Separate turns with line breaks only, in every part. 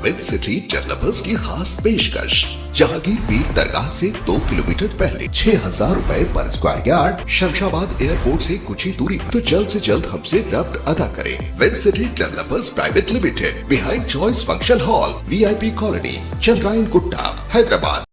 With city developers की खास पेशकश। जहांगीर पीर दरगाह से 2 किलोमीटर पहले 6,000 रुपए पर स्क्वायर यार्ड, शमशाबाद एयरपोर्ट से कुछ ही दूरी। तो जल्द से जल्द हमसे रब्त अदा करें। With city developers private limited, behind choice function hall, VIP colony, Chandrayangutta, Hyderabad.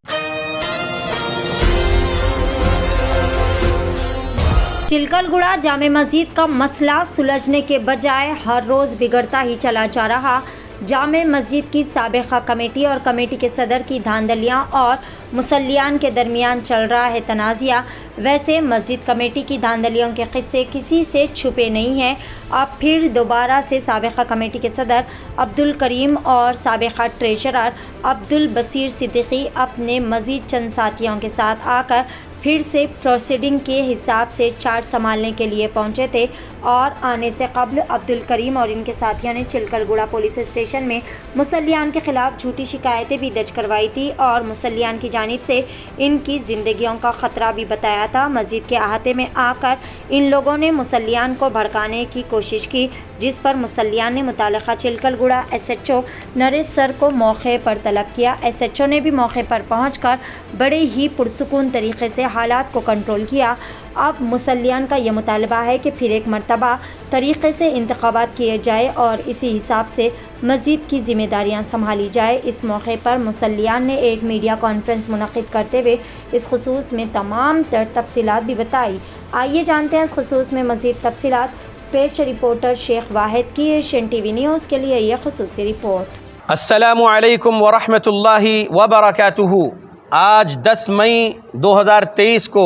Chilkalguda Jame Masjid का मसला सुलझने के बजाय हर रोज़ बिगड़ता ही चला जा रहा। जामे मस्जिद की साबिक़ा कमेटी और कमेटी के सदर की धांधलियाँ और मुसल्लियान के दरमियान चल रहा है तनाज़िया। वैसे मस्जिद कमेटी की धांधलियों के किस्से किसी से छुपे नहीं हैं। अब फिर दोबारा से साबिक़ा कमेटी के सदर अब्दुल करीम और साबिक़ा ट्रेजरर अब्दुल बसीर सिद्दीकी अपने मज़ीद चंद साथियों के साथ आकर फिर से प्रोसीडिंग के हिसाब से चार्ज संभालने के लिए पहुंचे थे। और आने से कबल अब्दुल करीम और इनके साथियों ने चिलकलगुड़ा पुलिस स्टेशन में मुसल्लियान के ख़िलाफ़ झूठी शिकायतें भी दर्ज करवाई थी और मुसल्लियान की जानिब से इनकी ज़िंदगियों का ख़तरा भी बताया था। मस्जिद के अहाते में आकर इन लोगों ने मुसल्लियान को भड़काने की कोशिश की, जिस पर मुसल्लियान ने मुतालिका चिलकलगुड़ा SHO नरेश सर को मौके पर तलब किया। SHO ने भी मौके पर पहुंचकर बड़े ही पुरसुकून तरीके से हालात को कंट्रोल किया। अब मुसल्लियान का यह मुतालबा है कि फिर एक मरतबा तरीक़े से इंतखाबात किए जाए और इसी हिसाब से मस्जिद की ज़िम्मेदारियां संभाली जाए। इस मौके पर मुसल्लियान ने एक मीडिया कॉन्फ्रेंस मुनक़िद करते हुए इस खुसूस में तमाम तफसीलात भी बताई। आइए जानते हैं इस खुसूस में मज़ीद तफसीलात। पेश रिपोर्टर शेख वाहिद की एशियन TV न्यूज़ के लिए यह खुसूसी रिपोर्ट।
अस्सलामु अलैकुम वरहमतुल्लाहि वबरकातुहू। आज 10 मई 2023 को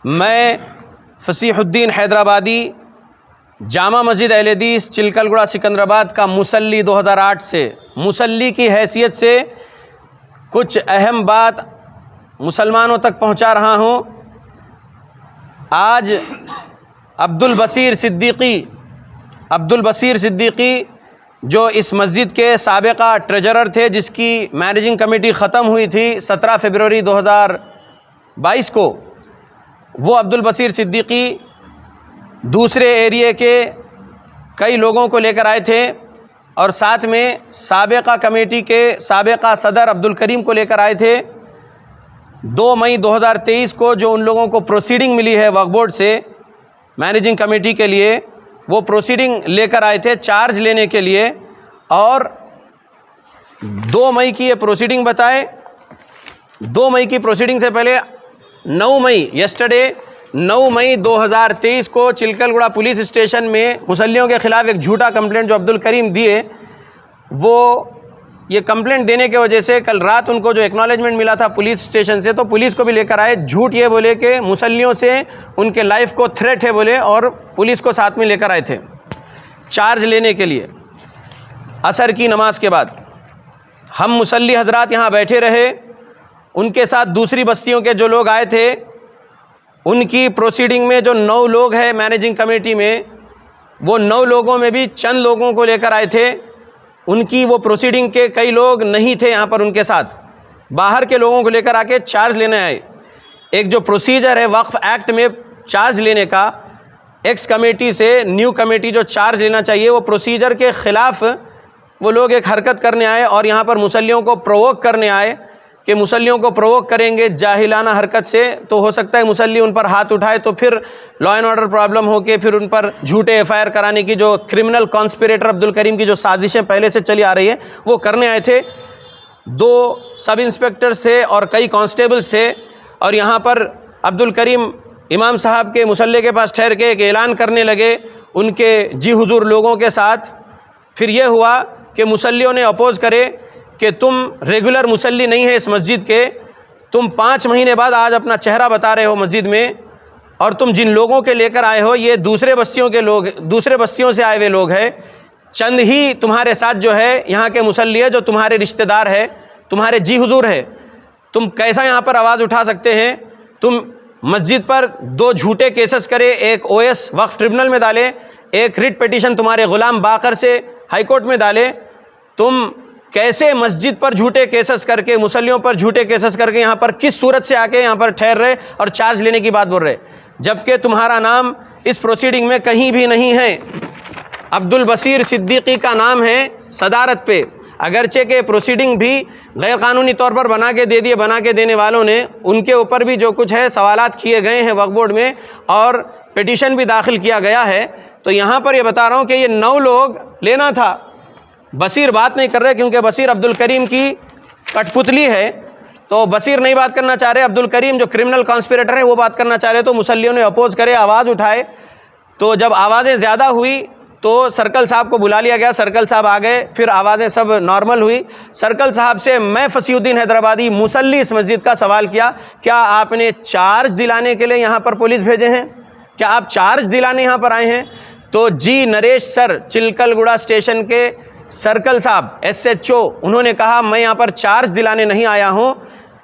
मैं फसीहुद्दीन हैदराबादी जामा मस्जिद अहले हदीस चिलकलगुड़ा सिकंदराबाद का मुसल्ली 2008 से मुसल्ली की हैसियत से कुछ अहम बात मुसलमानों तक पहुंचा रहा हूं। आज अब्दुल बसीर सिद्दीकी जो इस मस्जिद के साबिक़ा ट्रेजरर थे, जिसकी मैनेजिंग कमेटी ख़त्म हुई थी 17 फरवरी 2022 को, वो अब्दुल बसीर सिद्दीकी दूसरे एरिया के कई लोगों को लेकर आए थे और साथ में साबिक़ा कमेटी के साबिक़ा सदर अब्दुल करीम को लेकर आए थे। 2 मई 2023 को जो उन लोगों को प्रोसीडिंग मिली है वक्फ बोर्ड से मैनेजिंग कमेटी के लिए, वो प्रोसीडिंग लेकर आए थे चार्ज लेने के लिए। और 2 मई की ये प्रोसीडिंग बताए। 2 मई की प्रोसीडिंग से पहले 9 मई 2023 को चिलकलगुड़ा पुलिस स्टेशन में मुसल्लियों के ख़िलाफ़ एक झूठा कंप्लेंट जो अब्दुल करीम दिए, वो ये कंप्लेंट देने के वजह से कल रात उनको जो एक्नॉलेजमेंट मिला था पुलिस स्टेशन से, तो पुलिस को भी लेकर आए। झूठ ये बोले कि मुसल्लियों से उनके लाइफ को थ्रेट है बोले, और पुलिस को साथ में लेकर आए थे चार्ज लेने के लिए। असर की नमाज के बाद हम मुसल्ली हजरात यहाँ बैठे रहे। उनके साथ दूसरी बस्तियों के जो लोग आए थे, उनकी प्रोसीडिंग में जो 9 लोग हैं मैनेजिंग कमेटी में, वो 9 लोगों में भी चंद लोगों को लेकर आए थे। उनकी वो प्रोसीडिंग के कई लोग नहीं थे यहाँ पर, उनके साथ बाहर के लोगों को लेकर आके चार्ज लेने आए। एक जो प्रोसीजर है वक्फ एक्ट में चार्ज लेने का, एक्स कमेटी से न्यू कमेटी जो चार्ज लेना चाहिए, वो प्रोसीजर के ख़िलाफ़ वो लोग एक हरकत करने आए और यहाँ पर मुसल्लियों को प्रोवोक करने आए कि मुसल्लियों को प्रोवोक करेंगे जाहिलाना हरकत से तो हो सकता है मुसल्ली उन पर हाथ उठाए, तो फिर लॉ एंड ऑर्डर प्रॉब्लम हो के फिर उन पर झूठे FIR कराने की जो क्रिमिनल कॉन्स्पिरेटर अब्दुल करीम की जो साजिशें पहले से चली आ रही है वो करने आए थे। 2 सब इंस्पेक्टर्स थे और कई कांस्टेबल्स थे। और यहाँ पर अब्दुल करीम इमाम साहब के मुसल्ले के पास ठहर के एक ऐलान करने लगे उनके जी हुजूर लोगों के साथ। फिर ये हुआ कि मुसल्लियों ने अपोज़ करे कि तुम रेगुलर मुसल्ली नहीं है इस मस्जिद के, तुम 5 महीने बाद आज अपना चेहरा बता रहे हो मस्जिद में, और तुम जिन लोगों के लेकर आए हो ये दूसरे बस्तियों के लोग, दूसरे बस्तियों से आए हुए लोग हैं। चंद ही तुम्हारे साथ जो है यहाँ के मुसल्ली है जो तुम्हारे रिश्तेदार है, तुम्हारे जी हुजूर है। तुम कैसा यहाँ पर आवाज़ उठा सकते हैं? तुम मस्जिद पर 2 झूठे केसेस करे, एक OS वक्फ ट्रिब्यूनल में डाले, एक रिट पिटीशन तुम्हारे ग़ुलाम बाकर से हाई कोर्ट में डाले। तुम कैसे मस्जिद पर झूठे केसेस करके, मुसल्लियों पर झूठे केसेस करके यहाँ पर किस सूरत से आके यहाँ पर ठहर रहे और चार्ज लेने की बात बोल रहे, जबकि तुम्हारा नाम इस प्रोसीडिंग में कहीं भी नहीं है। अब्दुल बसीर सिद्दीकी का नाम है सदारत पे, अगरचे के प्रोसीडिंग भी गैर कानूनी तौर पर बना के देने वालों ने उनके ऊपर भी जो कुछ है सवालात किए गए हैं वक्फ बोर्ड में और पिटीशन भी दाखिल किया गया है। तो यहाँ पर ये बता रहा हूँ कि ये 9 लोग लेना था। बशीर बात नहीं कर रहे क्योंकि बशीर अब्दुल करीम की कठपुतली है, तो बशीर नहीं बात करना चाह रहे। अब्दुल करीम जो क्रिमिनल कॉन्स्पिरेटर है वो बात करना चाह रहे, तो मुसल्लियों ने अपोज करे, आवाज़ उठाए। तो जब आवाज़ें ज़्यादा हुई तो सर्कल साहब को बुला लिया गया, सर्कल साहब आ गए, फिर आवाज़ें सब नॉर्मल हुई। सर्कल साहब से मैं फसीउद्दीन हैदराबादी मुसल्ली इस मस्जिद का सवाल किया, क्या आपने चार्ज दिलाने के लिए यहाँ पर पुलिस भेजे हैं? क्या आप चार्ज दिलाने यहाँ पर आए हैं? तो जी नरेश सर, चिलकलगुड़ा स्टेशन के सर्कल साहब SHO, उन्होंने कहा मैं यहाँ पर चार्ज दिलाने नहीं आया हूँ,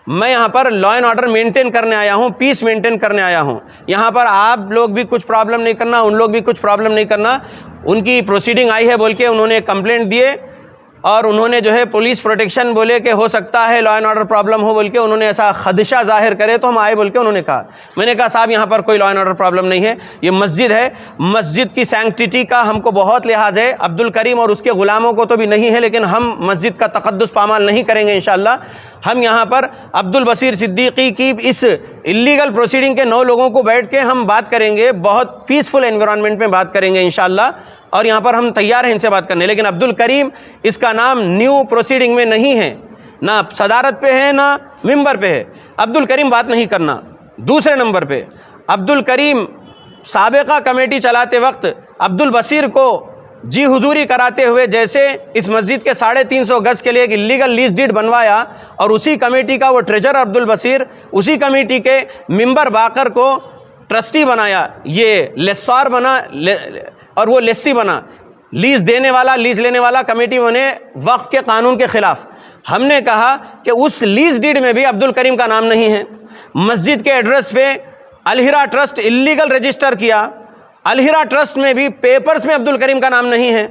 मैं यहाँ पर लॉ एंड ऑर्डर मेंटेन करने आया हूँ, पीस मेंटेन करने आया हूँ। यहाँ पर आप लोग भी कुछ प्रॉब्लम नहीं करना, उन लोग भी कुछ प्रॉब्लम नहीं करना। उनकी प्रोसीडिंग आई है बोल के उन्होंने कंप्लेंट दिए और उन्होंने जो है पुलिस प्रोटेक्शन बोले कि हो सकता है लॉ एंड ऑर्डर प्रॉब्लम हो बोल के उन्होंने ऐसा खदशा जाहिर करे, तो हम आए बोल के उन्होंने कहा। मैंने कहा साहब यहाँ पर कोई लॉ एंड ऑर्डर प्रॉब्लम नहीं है, ये मस्जिद है, मस्जिद की सैंक्टिटी का हमको बहुत लिहाज है। अब्दुल करीम और उसके ग़ुलामों को तो भी नहीं है, लेकिन हम मस्जिद का तक़द्दुस पामाल नहीं करेंगे इंशाअल्लाह। हम यहाँ पर अब्दुल बसीर सिद्दीकी की इस इलीगल प्रोसीडिंग के 9 लोगों को बैठ के हम बात करेंगे, बहुत पीसफुल एनवायरनमेंट में बात करेंगे इंशाअल्लाह, और यहाँ पर हम तैयार हैं इनसे बात करने। लेकिन अब्दुल करीम इसका नाम न्यू प्रोसीडिंग में नहीं है, ना सदारत पे है ना मिंबर पे है। अब्दुल करीम बात नहीं करना। दूसरे नंबर पे अब्दुल करीम साबिका कमेटी चलाते वक्त अब्दुल बसीर को जी हुजूरी कराते हुए जैसे इस मस्जिद के 350 गज़ के लिए एक इलीगल लीज डीड बनवाया और उसी कमेटी का वो ट्रेजर अब्दुल बसीर, उसी कमेटी के मिंबर बाकर को ट्रस्टी बनाया, ये लेस्सार बना और वो लेस्सी बना, लीज देने वाला लीज लेने वाला कमेटी बने वक्फ के कानून के ख़िलाफ़। हमने कहा कि उस लीज डीड में भी अब्दुल करीम का नाम नहीं है। मस्जिद के एड्रेस पे अलहिरा ट्रस्ट इलीगल रजिस्टर किया, अलहिरा ट्रस्ट में भी पेपर्स में अब्दुल करीम का नाम नहीं है।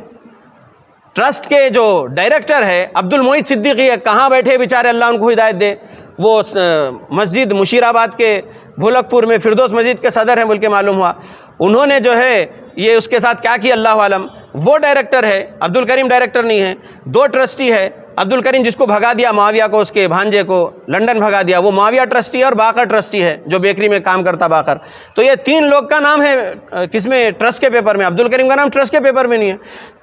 ट्रस्ट के जो डायरेक्टर है अब्दुल मोहित सिद्दीकी है, कहाँ बैठे बेचारे, अल्लाह उनको हिदायत दे। वो मस्जिद मुशीराबाद के भोलकपुर में फिरदौस मस्जिद के सदर हैं बोल के मालूम हुआ। उन्होंने जो है ये उसके साथ क्या किया अल्लाह आलम। वो डायरेक्टर है, अब्दुल करीम डायरेक्टर नहीं है। 2 ट्रस्टी है, अब्दुल करीम जिसको भगा दिया माविया को, उसके भांजे को लंदन भगा दिया, वो माविया ट्रस्टी है और बाकर ट्रस्टी है जो बेकरी में काम करता बाकर। तो ये 3 लोग का नाम है किसमें, ट्रस्ट के पेपर में। अब्दुल करीम का नाम ट्रस्ट के पेपर में नहीं है,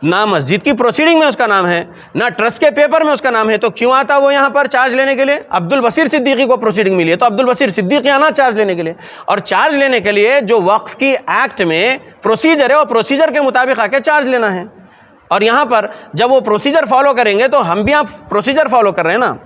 ना मस्जिद की प्रोसीडिंग में उसका नाम है, ना ट्रस्ट के पेपर में उसका नाम है। तो क्यों आता वो यहाँ पर चार्ज लेने के लिए? अब्दुल बसीर सिद्दीकी को प्रोसीडिंग मिली है तो अब्दुल बसीर सिद्दीकी आना चार्ज लेने के लिए। और चार्ज लेने के लिए जो वक्फ की एक्ट में प्रोसीजर है वो प्रोसीजर के मुताबिक आके चार्ज लेना है। और यहाँ पर जब वो प्रोसीजर फॉलो करेंगे तो हम भी आप प्रोसीजर फॉलो कर रहे हैं ना।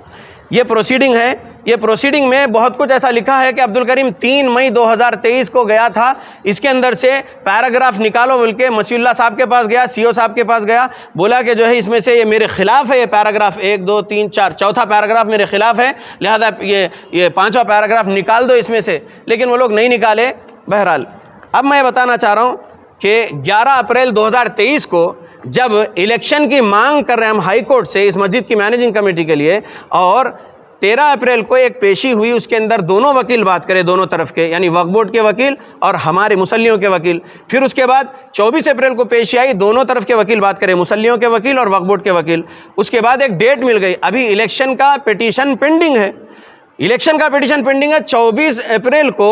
ये प्रोसीडिंग है, ये प्रोसीडिंग में बहुत कुछ ऐसा लिखा है कि अब्दुल करीम 3 मई 2023 को गया था, इसके अंदर से पैराग्राफ निकालो बोल के मसीउल्लाह साहब के पास गया, CO साहब के पास गया, बोला कि जो है इसमें से ये मेरे खिलाफ है, ये पैराग्राफ 1 2 3 4 चौथा पैराग्राफ मेरे खिलाफ है, लिहाजा ये 5वां पैराग्राफ निकाल दो इसमें से। लेकिन वो लोग नहीं निकाले। बहरहाल अब मैं बताना चाह रहा हूँ कि 11 अप्रैल 2023 को जब इलेक्शन की मांग कर रहे हैं हम हाई कोर्ट से इस मस्जिद की मैनेजिंग कमेटी के लिए, और 13 अप्रैल को एक पेशी हुई, उसके अंदर दोनों वकील बात करें, दोनों तरफ के, यानी वक्फ बोर्ड के वकील और हमारे मुसल्लियों के वकील। फिर उसके बाद 24 अप्रैल को पेशी आई, दोनों तरफ के वकील बात करें, मुसल्लियों के वकील और वक्फ बोर्ड के वकील। उसके बाद एक डेट मिल गई, अभी इलेक्शन का पिटीशन पेंडिंग है, इलेक्शन का पिटीशन पेंडिंग है। 24 अप्रैल को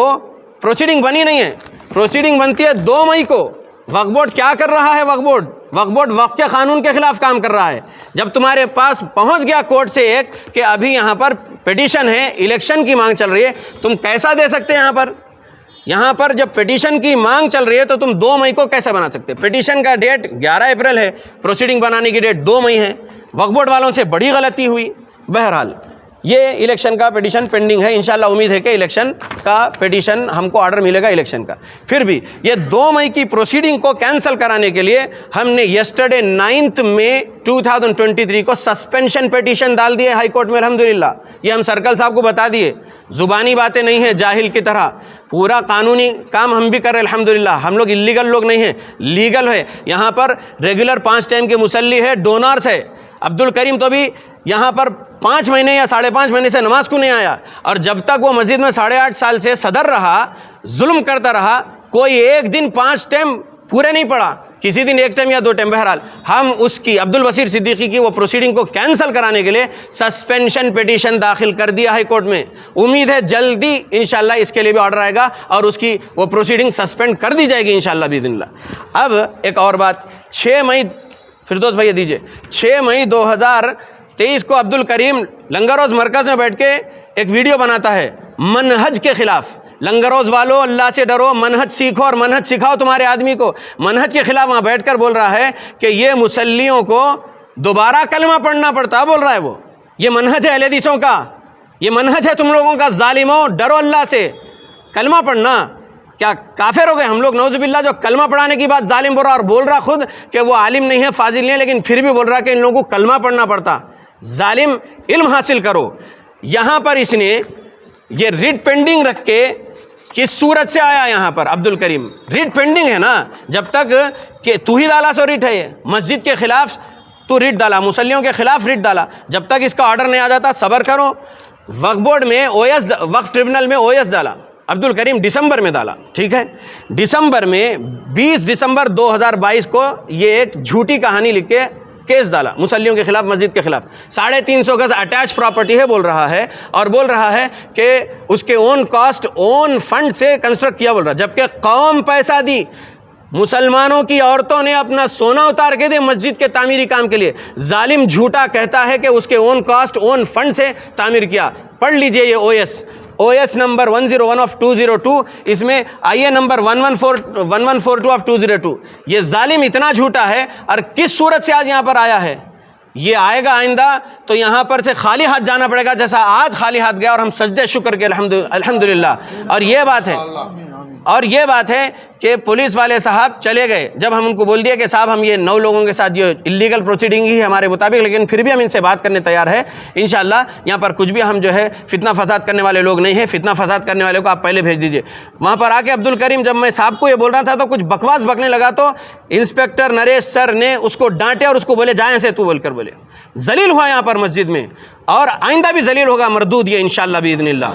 प्रोसीडिंग बनी नहीं है, प्रोसीडिंग बनती है 2 मई को। वक्फ बोर्ड क्या कर रहा है? वक्फ बोर्ड वक्फ के कानून के खिलाफ काम कर रहा है। जब तुम्हारे पास पहुंच गया कोर्ट से एक कि अभी यहाँ पर पिटीशन है, इलेक्शन की मांग चल रही है, तुम कैसा दे सकते हैं? यहाँ पर जब पिटीशन की मांग चल रही है तो तुम 2 मई को कैसे बना सकते? पिटीशन का डेट 11 अप्रैल है, प्रोसीडिंग बनाने की डेट 2 मई है। वक्फ बोर्ड वालों से बड़ी गलती हुई। बहरहाल ये इलेक्शन का पिटीशन पेंडिंग है, इंशाल्लाह उम्मीद है कि इलेक्शन का पिटीशन हमको ऑर्डर मिलेगा इलेक्शन का। फिर भी ये 2 मई की प्रोसीडिंग को कैंसिल कराने के लिए हमने यस्टरडे 9 मई 2023 को सस्पेंशन पिटीशन डाल दिए हाई कोर्ट में। अल्हम्दुलिल्लाह ये हम सर्कल साहब को बता दिए, जुबानी बातें नहीं है जाहिल की तरह, पूरा कानूनी काम हम भी कर रहे हैं अल्हम्दुलिल्लाह। हम लोग इलीगल लोग नहीं हैं, लीगल है। यहाँ पर रेगुलर 5 टाइम के मुसल्ली है, डोनर्स है। अब्दुल करीम तो भी यहाँ पर 5 महीने या 5.5 महीने से नमाज को नहीं आया, और जब तक वो मस्जिद में 8.5 साल से सदर रहा, जुल्म करता रहा, कोई एक दिन 5 टाइम पूरे नहीं पड़ा। किसी दिन 1 टाइम या 2 टाइम, बहरहाल हम उसकी अब्दुल बसीर सिद्दीकी की वो प्रोसीडिंग को कैंसिल कराने के लिए सस्पेंशन पिटीशन दाखिल कर दिया हाई कोर्ट में। उम्मीद है जल्दी इंशाल्लाह इसके लिए भी ऑर्डर आएगा और उसकी वो प्रोसीडिंग सस्पेंड कर दी जाएगी इंशाल्लाह बिइज़्निल्लाह। अब एक और बात, 6 मई, फिरदौस भैया दीजिए, 6 मई 2023 को अब्दुल करीम लंगरोज मरकज़ में बैठ के एक वीडियो बनाता है मनहज के ख़िलाफ़। लंगरोज वालों, अल्लाह से डरो, मनहज सीखो और मनहज सिखाओ तुम्हारे आदमी को। मनहज के खिलाफ वहाँ बैठकर बोल रहा है कि ये मुसल्लियों को दोबारा कलमा पढ़ना पड़ता, बोल रहा है वो। ये मनहज है अहले हदीसों का, ये मनहज है तुम लोगों का, जालिमों डरो अल्लाह से, कलमा पढ़ना। क्या काफिर हो गए हम लोग नौजुबिल्लाह, जो कलमा पढ़ाने की बात जालिम बोल रहा और बोल रहा खुद कि वो आलिम नहीं है, फाजिल नहीं है, लेकिन फिर भी बोल रहा कि इन लोगों को कलमा पढ़ना पड़ता। जालिम, इल्म हासिल करो। यहाँ पर इसने ये रिट पेंडिंग रख के किस सूरत से आया यहाँ पर अब्दुल करीम? रिट पेंडिंग है ना, जब तक कि तू ही डाला सो रिट है ये, मस्जिद के खिलाफ तू रिट डाला, मुसल्लियों के खिलाफ रिट डाला, जब तक इसका ऑर्डर नहीं आ जाता सब्र करो। वक्फ बोर्ड में ओएस, वक्फ ट्रिब्यूनल में ओएस डाला अब्दुल करीम, दिसंबर में डाला, ठीक है। दिसंबर में 20 दिसंबर 2022 को ये एक झूठी कहानी लिख के केस डाला मुसल्लियों के खिलाफ, मस्जिद के खिलाफ। 350 गज अटैच प्रॉपर्टी है बोल रहा है, और बोल रहा है कि उसके ओन कॉस्ट, ओन फंड से कंस्ट्रक्ट किया बोल रहा है, जबकि कौम पैसा दी। मुसलमानों की औरतों ने अपना सोना उतार के दे मस्जिद के तामीरी काम के लिए। जालिम झूठा कहता है कि उसके ओन कॉस्ट, ओन फंड से तामीर किया। पढ़ लीजिए ये ओएस नंबर 101 ऑफ 202, इसमें आईए नंबर 1142 ऑफ 202। ये जालिम इतना झूठा है, और किस सूरत से आज यहाँ पर आया है? ये आएगा आइंदा तो यहाँ पर से खाली हाथ जाना पड़ेगा, जैसा आज खाली हाथ गया, और हम सजदे शुक्र के अल्हम्दुलिल्लाह। और ये बात है कि पुलिस वाले साहब चले गए जब हम उनको बोल दिया कि साहब हम ये 9 लोगों के साथ ये इलीगल प्रोसीडिंग ही है हमारे मुताबिक, लेकिन फिर भी हम इनसे बात करने तैयार है इंशाल्लाह। यहाँ पर कुछ भी हम जो है फितना फसाद करने वाले लोग नहीं हैं, फितना फसाद करने वाले को आप पहले भेज दीजिए। वहाँ पर आके अब्दुल करीम, जब मैं साहब को ये बोल रहा था तो कुछ बकवास बकने लगा, तो इंस्पेक्टर नरेश सर ने उसको डांटे और उसको बोले जाए से तू बोलकर बोले। जलील हुआ यहाँ पर मस्जिद में, और आइंदा भी जलील होगा मरदूद ये इंशाल्लाह बिइज़्निल्लाह।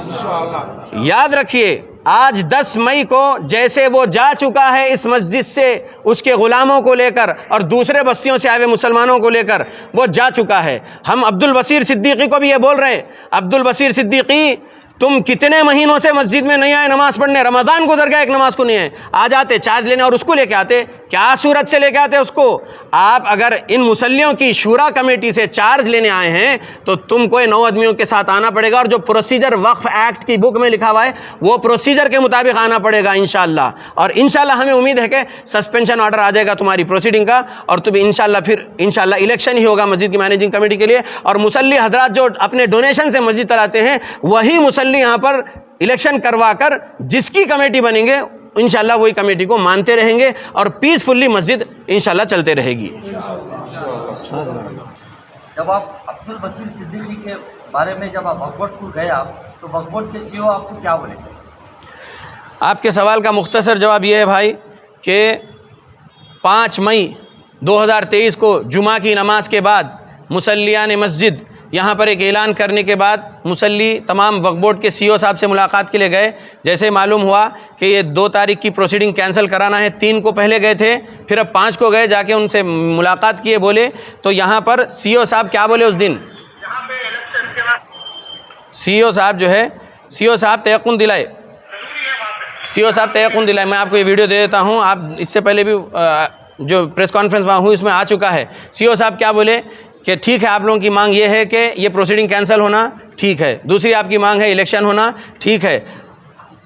याद रखिए, आज 10 मई को जैसे वो जा चुका है इस मस्जिद से उसके ग़ुलामों को लेकर और दूसरे बस्तियों से आए हुए मुसलमानों को लेकर, वो जा चुका है। हम अब्दुल बसीर सिद्दीकी को भी ये बोल रहे हैं, अब्दुल बसीर सिद्दीकी तुम कितने महीनों से मस्जिद में नहीं आए नमाज़ पढ़ने, रमज़ान गुजर गया एक नमाज को नहीं आए, आ जाते चार्ज लेने और उसको लेके आते। क्या सूरत से लेके आते उसको? आप अगर इन मुसल्लियों की शूरा कमेटी से चार्ज लेने आए हैं तो तुमको 9 आदमियों के साथ आना पड़ेगा, और जो प्रोसीजर वक्फ एक्ट की बुक में लिखा हुआ है वो प्रोसीजर के मुताबिक आना पड़ेगा इंशाल्लाह। और इंशाल्लाह हमें उम्मीद है कि सस्पेंशन ऑर्डर आ जाएगा तुम्हारी प्रोसीडिंग का, और तुम इंशाल्लाह फिर इंशाल्लाह इलेक्शन ही होगा मस्जिद की मैनेजिंग कमेटी के लिए, और मुसल्ली हजरात जो अपने डोनेशन से मस्जिद चलाते हैं वही मुसल्ली यहाँ पर इलेक्शन करवा कर जिसकी कमेटी बनेंगे इंशाल्लाह वही कमेटी को मानते रहेंगे, और पीसफुल्ली मस्जिद इंशाल्लाह चलते रहेगी।
जब आप अब्दुल बसीर सिद्दीकी के बारे में जब आप वक्फ बोर्ड को गए आप, तो वक्फ बोर्ड के सीईओ आपको क्या बोले?
आपके सवाल का मुख्तसर जवाब ये है भाई कि 5 मई 2023 को जुमा की नमाज के बाद मुसल्लियान मस्जिद यहाँ पर एक ऐलान करने के बाद मुसल्ली तमाम वक्फ बोर्ड के सीईओ साहब से मुलाकात के लिए गए। जैसे मालूम हुआ कि ये 2 तारीख की प्रोसीडिंग कैंसिल कराना है, 3 को पहले गए थे, फिर अब 5 को गए, जाके उनसे मुलाकात किए, बोले तो यहाँ पर सीईओ साहब क्या बोले उस दिन? सीईओ साहब जो है, सीईओ साहब तयक़ुन दिलाए, मैं आपको ये वीडियो दे देता हूँ, आप इससे पहले भी जो प्रेस कॉन्फ्रेंस वहाँ हुई उसमें आ चुका है। सीईओ साहब क्या बोले कि ठीक है, आप लोगों की मांग ये है कि ये प्रोसीडिंग कैंसिल होना, ठीक है। दूसरी आपकी मांग है इलेक्शन होना, ठीक है।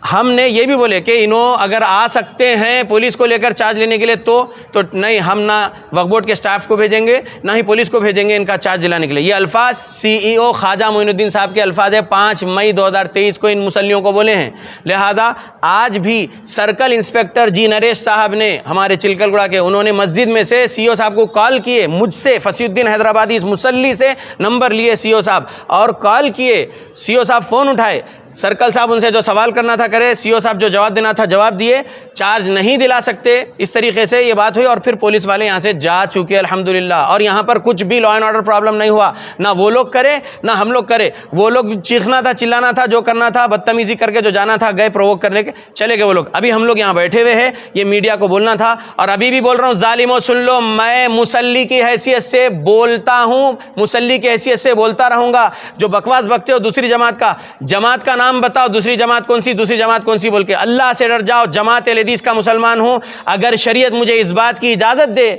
हमने ये भी बोले कि इन्हों अगर आ सकते हैं पुलिस को लेकर चार्ज लेने के लिए तो नहीं, हम ना वक्फ बोर्ड के स्टाफ को भेजेंगे ना ही पुलिस को भेजेंगे इनका चार्ज दिलाने के लिए। ये अल्फाज सीईओ ख्वाजा मोइनुद्दीन साहब के अल्फाज है, 5 मई 2023 को इन मुसल्लियों को बोले हैं। लिहाजा आज भी सर्कल इंस्पेक्टर जी नरेश साहब ने, हमारे चिलकलगुड़ा के, उन्होंने मस्जिद में से सीईओ साहब को कॉल किए, मुझसे फसीउद्दीन हैदराबादी इस मुसल्ली से नंबर लिए सीईओ साहब और कॉल किए, सीईओ साहब फ़ोन उठाए, सर्कल साहब उनसे जो सवाल करना था करे, सीओ साहब जो जवाब देना था जवाब दिए, चार्ज नहीं दिला सकते, इस तरीके से ये बात हुई। और फिर पुलिस वाले यहाँ से जा चुके अल्हम्दुलिल्लाह। और यहाँ पर कुछ भी लॉ एंड ऑर्डर प्रॉब्लम नहीं हुआ, ना वो लोग करे ना हम लोग करे। वो लोग चीखना था, चिल्लाना था, जो करना था, बदतमीजी करके जो जाना था गए, प्रोवोक करने के चले गए वो लोग। अभी हम लोग यहाँ बैठे हुए हैं, ये मीडिया को बोलना था। और अभी भी बोल रहा हूँ, जालिमों सुन लो, मैं मुसल्ली की हैसियत से बोलता हूँ, मुसल्ली की हैसियत से बोलता रहूँगा। जो बकवास बकते हो दूसरी जमात का नाम बताओ, दूसरी जमात कौन सी, दूसरी जमात कौन सी बोल के, अल्लाह से डर जाओ। जमात अहले हदीस का मुसलमान हूँ। अगर शरीयत मुझे इस बात की इजाज़त दे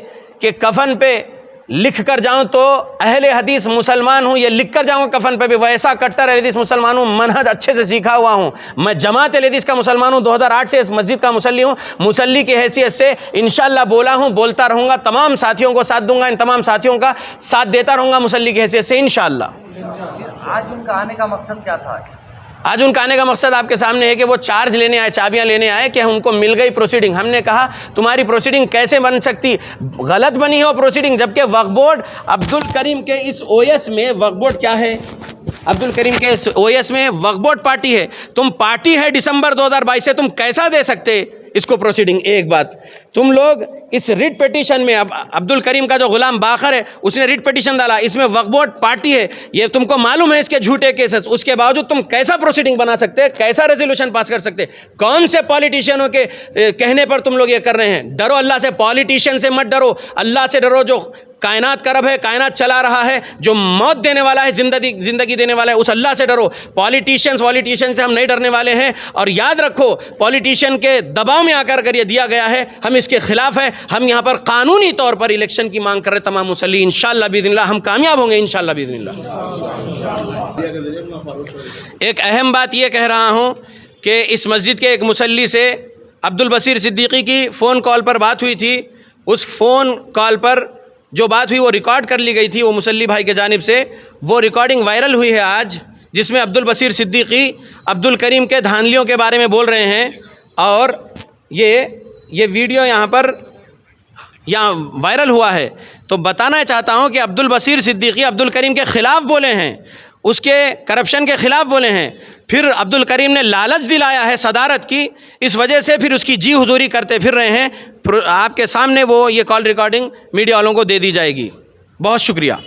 कि कफन पे लिख कर जाऊं तो अहले हदीस मुसलमान हूं, ये लिख कर जाऊंगा कफन पे भी, वैसा कट्टर अहले हदीस मुसलमान हूं, मनहज अच्छे से सीखा हुआ हूं। मैं जमात अहले हदीस का मुसलमान हूं, 2008 से इस मस्जिद का मुसल्ली हूं। मुसल्ली की हैसियत से इंशाअल्लाह बोला हूं, बोलता रहूंगा, तमाम साथियों को साथ दूंगा, इन तमाम साथियों का साथ देता रहूंगा मुसल्ली की हैसियत से इंशाअल्लाह।
आज उनका आने का मकसद क्या था?
आज उनका आने का मकसद आपके सामने है कि वो चार्ज लेने आए, चाबियां लेने आए कि उनको मिल गई प्रोसीडिंग। हमने कहा तुम्हारी प्रोसीडिंग कैसे बन सकती, गलत बनी है वो प्रोसीडिंग, जबकि वक्फ बोर्ड अब्दुल करीम के इस ओएस में, वक्फ बोर्ड क्या है, अब्दुल करीम के इस ओएस में वक्फ बोर्ड पार्टी है। तुम पार्टी है दिसंबर 2022 से, तुम कैसा दे सकते इसको प्रोसीडिंग? एक बात, तुम लोग इस रिट पिटीशन में, अब अब्दुल करीम का जो गुलाम बाखर है उसने रिट पिटीशन डाला, इसमें वक्फ बोर्ड पार्टी है, ये तुमको मालूम है इसके झूठे केसेस, उसके बावजूद तुम कैसा प्रोसीडिंग बना सकते, कैसा रेजोल्यूशन पास कर सकते? कौन से पॉलिटिशियनों के कहने पर तुम लोग ये कर रहे हैं? डरो अल्लाह से, पॉलिटिशियन से मत डरो, अल्लाह से डरो जो कायनात का रब है, कायनात चला रहा है, जो मौत देने वाला है, जिंदगी देने वाला है, उस अल्लाह से डरो। पॉलिटिशियन से हम नहीं डरने वाले हैं। और याद रखो, पॉलिटिशियन के दबाव में आकर अगर ये दिया गया है, हम इसके खिलाफ है। हम यहाँ पर कानूनी तौर पर इलेक्शन की मांग कर रहे तमाम मुसल्ली, इंशाअल्लाह बिइज़्निल्लाह हम कामयाब होंगे, इंशाअल्लाह बिइज़्निल्लाह। एक अहम बात ये कह रहा हूँ कि इस मस्जिद के एक मुसल्ली से अब्दुल बसीर सिद्दीकी की फ़ोन कॉल पर बात हुई थी। उस फ़ोन कॉल पर जो बात हुई वो रिकॉर्ड कर ली गई थी वो मुसल्ली भाई के जानिब से। वो रिकॉर्डिंग वायरल हुई है आज, जिसमें अब्दुल बसीर सिद्दीकी अब्दुल करीम के धांधलियों के बारे में बोल रहे हैं। और ये वीडियो यहाँ वायरल हुआ है। तो बताना चाहता हूँ कि अब्दुल बसीर सिद्दीकी अब्दुल करीम के ख़िलाफ़ बोले हैं, उसके करप्शन के ख़िलाफ़ बोले हैं। फिर अब्दुल करीम ने लालच दिलाया है सदारत की, इस वजह से फिर उसकी जी हुजूरी करते फिर रहे हैं। आपके सामने वो ये कॉल रिकॉर्डिंग मीडिया वालों को दे दी जाएगी। बहुत शुक्रिया।